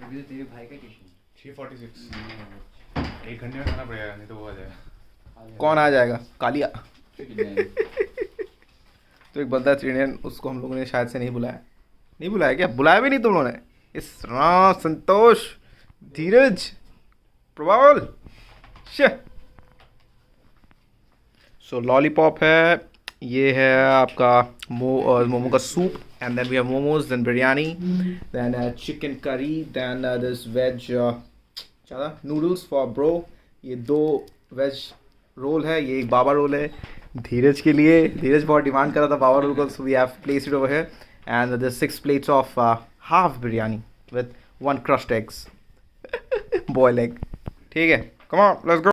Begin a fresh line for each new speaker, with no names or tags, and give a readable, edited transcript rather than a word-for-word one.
अभी तो तेरे भाई का ट्यूशन
3:46 1 घंटे में खाना पड़ेगा, नहीं तो वो आ जाएगा।
कौन आ जाएगा? कालिया।
है।
तो एक बंदा चिड़ियन, उसको हम लोगों ने शायद से नहीं बुलाया। नहीं बुलाया क्या? बुलाया भी नहीं तुम लोगों ने? इस राम, संतोष, धीरज, प्रबल। सो लॉलीपॉप है, ये है आपका मोमो का सूप, and then we have momos, then biryani, then chicken curry, then this veg ज़्यादा नूडल्स फॉर ब्रो। ये 2 वेज रोल है, ये एक बाबा रोल है धीरज के लिए। धीरज बहुत डिमांड कर रहा था बाबा रोल को, so we have placed it over here, and the 6 plates of half biryani with 1 crushed eggs, boil egg. ठीक है, कम ऑन लेट्स गो।